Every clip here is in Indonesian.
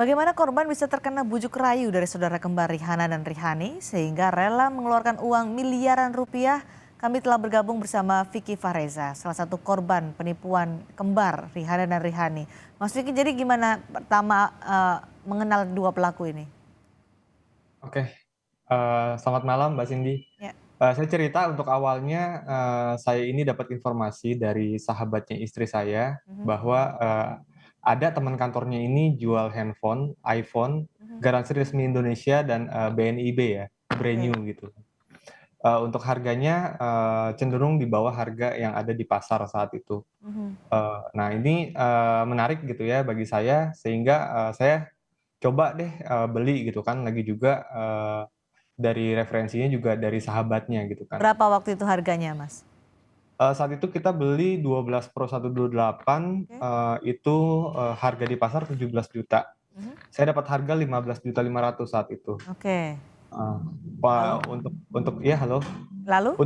Bagaimana korban bisa terkena bujuk rayu dari saudara kembar Rihanna dan Rihani sehingga rela mengeluarkan uang miliaran rupiah? Kami telah bergabung bersama Vicky Fareza, salah satu korban penipuan kembar Rihanna dan Rihani. Mas Vicky, jadi gimana pertama mengenal dua pelaku ini? Oke, selamat malam Mbak Cindy. Ya. Saya cerita untuk awalnya, saya ini dapat informasi dari sahabatnya istri saya Mhm, bahwa, ada teman kantornya ini jual handphone, iPhone, mhm. garansi resmi Indonesia dan, BNIB ya, brand Oke. new gitu. Untuk harganya, cenderung di bawah harga yang ada di pasar saat itu. Mhm. Nah ini, menarik gitu ya bagi saya sehingga, saya coba deh, beli gitu kan, lagi juga, dari referensinya juga dari sahabatnya gitu kan. Berapa waktu itu harganya, Mas? Saat itu kita beli 12 Pro 128, Oke. itu, harga di pasar 17 juta. Mhm. Saya dapat harga 15.500.000 saat itu. Oke. Heeh. Wah, Lalu? untuk ya halo? Lalu?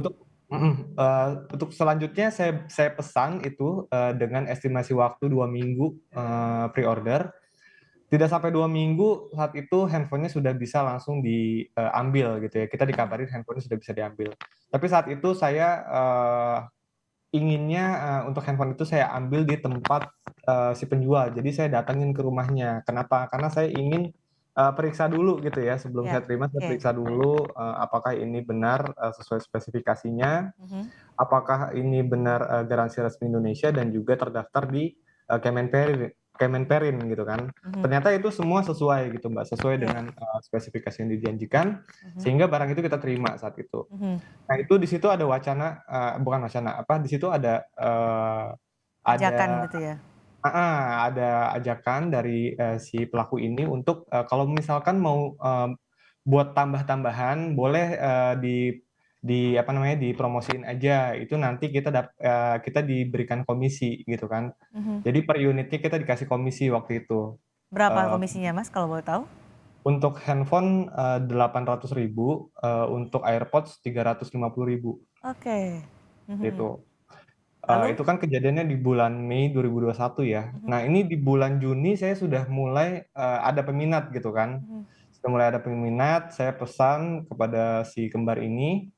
Untuk selanjutnya saya pesan itu, dengan estimasi waktu 2 minggu, pre-order. Tidak sampai 2 minggu, saat itu handphone-nya sudah bisa langsung diambil gitu ya, kita Mhm. dikabarin handphone-nya sudah bisa diambil. Tapi saat itu saya, inginnya, untuk handphone itu saya ambil di tempat, si penjual. Jadi saya datangin ke rumahnya. Kenapa? Karena saya ingin, periksa dulu gitu ya, sebelum Ya. saya terima saya Oke. periksa dulu, apakah ini benar, sesuai spesifikasinya, Mhm. apakah ini benar, garansi resmi Indonesia dan juga terdaftar di, Kemenperin gitu kan. Mhm. Ternyata itu semua sesuai gitu Mbak, sesuai Oke. dengan, spesifikasi yang dijanjikan, Mhm. sehingga barang itu kita terima saat itu. Mhm. Nah itu di situ ada wacana, bukan wacana, apa, di situ ada, Ajakan ada gitu ya? heeh, ada ajakan dari, si pelaku ini untuk, kalau misalkan mau, buat tambah-tambahan boleh, apa namanya, dipromosiin aja, itu nanti kita diberikan komisi gitu kan. Mhm. Jadi per unitnya kita dikasih komisi waktu itu. Berapa Eee, komisinya, Mas, kalau boleh tahu? untuk handphone, 800.000, untuk AirPods 350.000 Oke. Mhm. gitu. Lalu? Itu kan kejadiannya di bulan Mei 2021 ya. Mhm. Nah, ini di bulan Juni saya sudah mulai, ada peminat gitu kan. Mhm. Sudah mulai ada peminat, saya pesan kepada si kembar ini,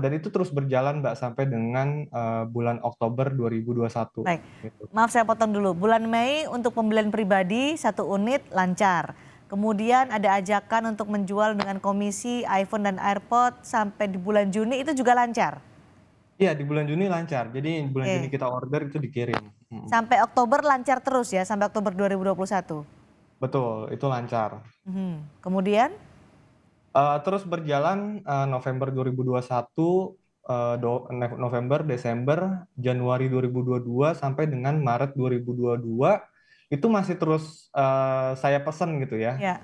dan itu terus berjalan, Mbak, sampai dengan, bulan Oktober 2021 Baik. gitu. Maaf saya potong dulu. Bulan Mei untuk pembelian pribadi 1 unit lancar. Kemudian ada ajakan untuk menjual dengan komisi iPhone dan AirPod sampai di bulan Juni itu juga lancar? Iya, di bulan Juni lancar. Jadi bulan Juni Oke. kita order itu dikirim. Mhm. Sampai Oktober lancar terus ya, sampai Oktober 2021? Betul, itu lancar. Mhm. Kemudian? Terus berjalan, November 2021, November, Desember, Januari 2022, sampai dengan Maret 2022, itu masih terus, saya pesen gitu ya. Ya.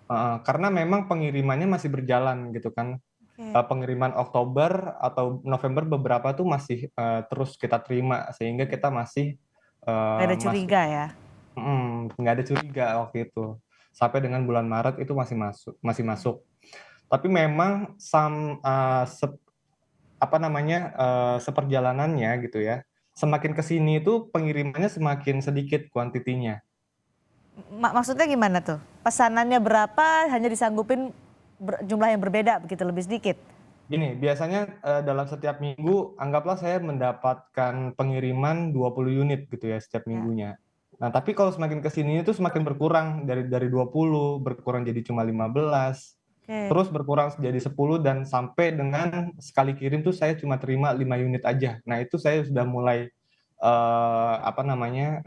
Heeh, karena memang pengirimannya masih berjalan gitu kan. Oke. Pengiriman Oktober atau November beberapa tuh masih, terus kita terima, sehingga Mhm. kita masih, Nggak ada masuk. curiga ya? Nggak ada curiga waktu itu. Sampai dengan bulan Maret itu masih Mhm. masuk. Tapi memang apa namanya, seperjalanannya gitu ya, semakin ke sini itu pengirimannya semakin sedikit kuantitinya. Maksudnya gimana tuh? Pesanannya berapa hanya disanggupin jumlah yang berbeda begitu, lebih sedikit? Gini, biasanya, dalam setiap minggu anggaplah saya mendapatkan pengiriman 20 unit gitu ya setiap Ya. minggunya. Nah, tapi kalau semakin ke sini itu semakin berkurang, dari 20 berkurang jadi cuma 15, Oke. terus berkurang jadi 10 dan sampai dengan sekali kirim tuh saya cuma terima 5 unit aja. Nah, itu saya sudah mulai, apa namanya,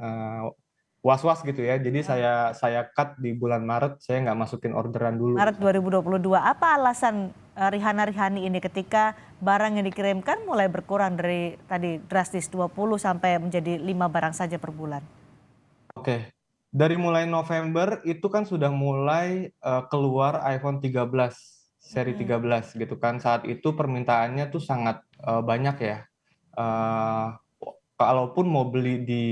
was-was gitu ya. Jadi Heeh. saya cut di bulan Maret, saya nggak masukin orderan dulu Maret saat. 2022. Apa alasan, Rihanna ini ketika barang yang dikirimkan mulai berkurang dari tadi drastis 20 sampai menjadi 5 barang saja per bulan? Oke. Dari mulai November itu kan sudah mulai, keluar iPhone 13, seri Mhm. 13 gitu kan. Saat itu permintaannya tuh sangat, banyak ya. Eee, Kalaupun mau beli di,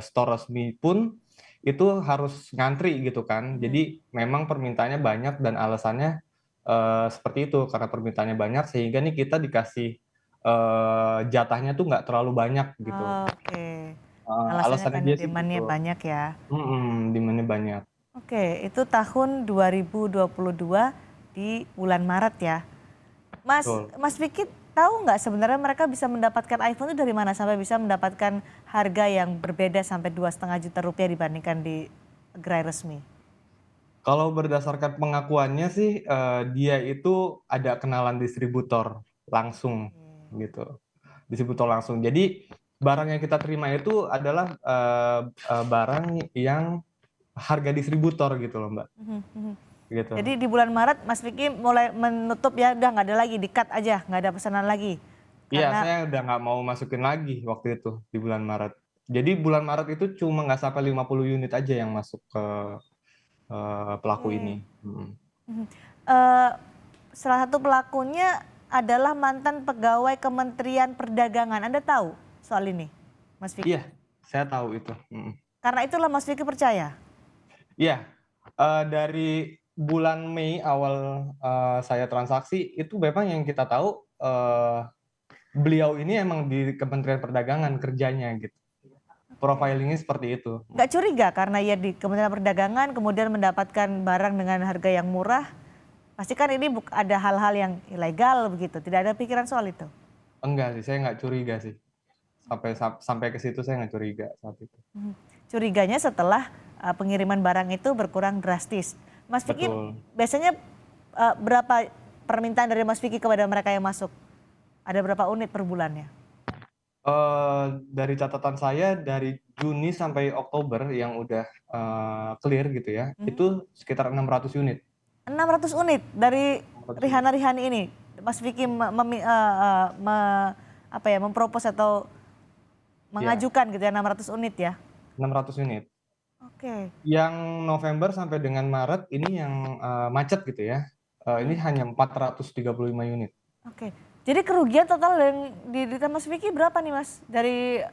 store resmi pun, itu harus ngantri gitu kan. Mhm. Jadi memang permintaannya banyak dan alasannya, seperti itu, karena permintaannya banyak sehingga nih kita dikasih, jatahnya tuh nggak terlalu banyak gitu. Oke. Heeh, Alasannya alasannya karena dia sih demand-nya gitu. banyak ya? Demand-nya banyak. Oke, itu tahun 2022 di bulan Maret ya. Mas Betul. Mas Vicky tahu nggak sebenarnya mereka bisa mendapatkan iPhone itu dari mana sampai bisa mendapatkan harga yang berbeda sampai 2,5 juta rupiah dibandingkan di gerai resmi? Kalau berdasarkan pengakuannya sih, dia itu ada kenalan distributor langsung gitu, distributor langsung. Jadi barang yang kita terima itu adalah, barang yang harga distributor gitu loh, Mbak, Mhm, mhm. gitu. Jadi di bulan Maret Mas Vicky mulai menutup ya udah nggak ada lagi, di-cut aja, nggak ada pesanan lagi. Iya, Karena saya udah nggak mau masukin lagi waktu itu di bulan Maret. Jadi bulan Maret itu cuma nggak sampai 50 unit aja yang masuk ke, pelaku ini. oke. Mhm. Mhm. Eee, Salah satu pelakunya adalah mantan pegawai Kementerian Perdagangan. Anda tahu soal ini, Mas Vicky? Iya, saya tahu itu, mhm. Karena itulah Mas Vicky percaya? Iya, dari bulan Mei awal, saya transaksi itu memang yang kita tahu, beliau ini emang di Kementerian Perdagangan kerjanya gitu, Oke. profilingnya seperti itu. Nggak curiga karena ia di Kementerian Perdagangan kemudian mendapatkan barang dengan harga yang murah, pasti kan ini ada hal-hal yang ilegal begitu, tidak ada pikiran soal itu? Enggak sih, saya nggak curiga sih, Oke. sampai ke situ saya nggak curiga saat itu. Mhm. Curiganya setelah, pengiriman barang itu berkurang drastis. Mas Vicky Betul. biasanya, berapa permintaan dari Mas Vicky kepada mereka yang masuk? Ada berapa unit per bulannya? Dari catatan saya dari Juni sampai Oktober yang udah, clear gitu ya, Mhm. itu sekitar 600 unit. 600 unit dari 600 unit. Rihana-Rihani ini? Mas Vicky apa ya, mempropos atau Iya, mengajukan gitu ya 600 unit ya? 600 unit. Oke. Yang November sampai dengan Maret ini yang, macet gitu ya, ini Mhm. hanya 435 unit. Oke. Jadi kerugian total yang diderita Mas Vicky berapa nih Mas dari,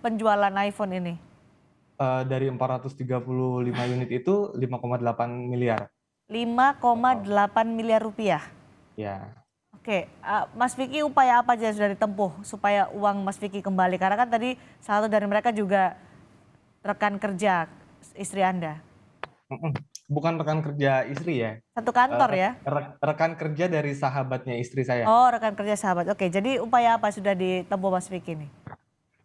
penjualan iPhone ini? Dari 435 unit itu 5,8 miliar total. 5,8 miliar rupiah. Ya, Oke, Mas Vicky upaya apa aja yang sudah ditempuh supaya uang Mas Vicky kembali? Karena kan tadi salah satu dari mereka juga rekan kerja istri Anda. mhm, bukan rekan kerja istri ya, Satu kantor ya? rekan kerja dari sahabatnya istri saya. Oh, rekan kerja sahabat. Oke, jadi upaya apa sudah ditempuh Mas Vicky nih?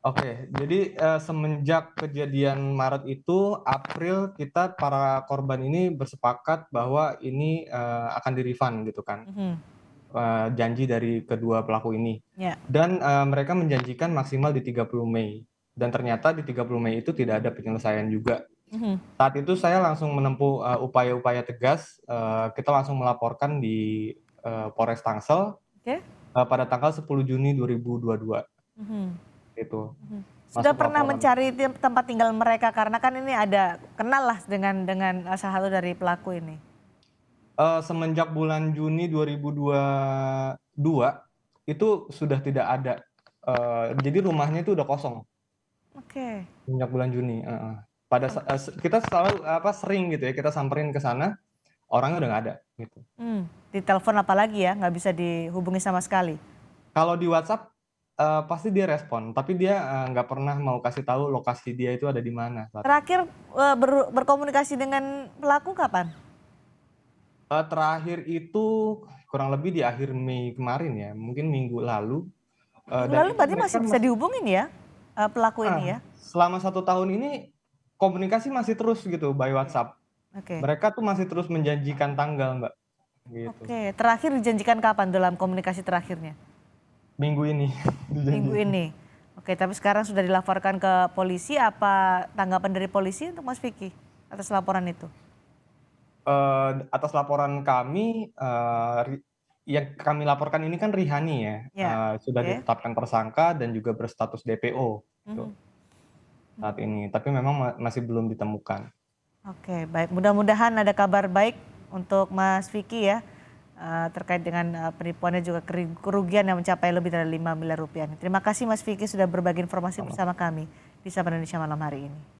Oke, jadi, semenjak kejadian Maret itu, April kita para korban ini bersepakat bahwa ini, akan di-refund gitu kan, Mhm, janji dari kedua pelaku ini. ya. Dan, mereka menjanjikan maksimal di 30 Mei, dan ternyata di 30 Mei itu tidak ada penyelesaian juga. Mhm, Saat itu saya langsung menempuh, upaya-upaya tegas, kita langsung melaporkan di, Polres Tangsel, oke. pada tanggal 10 Juni 2022, Mhm, itu, mhm. Sudah masuk pernah laporan. mencari tempat tinggal mereka karena kan ini ada kenal lah dengan, salah satu dari pelaku ini? Semenjak bulan Juni 2022, itu sudah tidak ada, jadi rumahnya itu udah kosong Oke. semenjak bulan Juni, heeh. Kita selalu sering gitu ya, kita samperin ke sana, orangnya udah nggak ada, gitu. Ditelepon apalagi ya, nggak bisa dihubungi sama sekali? Kalau di WhatsApp, pasti dia respon, tapi dia, nggak pernah mau kasih tahu lokasi dia itu ada di mana saat ini. Terakhir, berkomunikasi dengan pelaku kapan? Terakhir itu kurang lebih di akhir Mei kemarin ya, mungkin minggu lalu, Minggu dan lalu itu berarti mereka masih bisa masih dihubungin ya, pelaku ini ya? selama 1 tahun ini komunikasi masih terus gitu by Oke. WhatsApp. Oke. Mereka tuh masih terus menjanjikan tanggal, Mbak, gitu. Oke, terakhir dijanjikan kapan dalam komunikasi terakhirnya? Minggu ini Minggu dijanjiin. ini? Oke, tapi sekarang sudah dilaporkan ke polisi, apa tanggapan dari polisi untuk Mas Vicky atas laporan itu? Atas laporan kami, yang kami laporkan ini kan Rihani ya, Ya, sudah oke. ditetapkan tersangka dan juga berstatus DPO gitu Mhm, saat mhm. ini, tapi memang masih belum ditemukan. Oke, baik. Mudah-mudahan ada kabar baik untuk Mas Vicky ya, terkait dengan, penipuannya juga kerugian yang mencapai lebih dari 5 miliar rupiah. Terima kasih Mas Vicky sudah berbagi informasi bersama kami di Sapa Indonesia malam hari ini.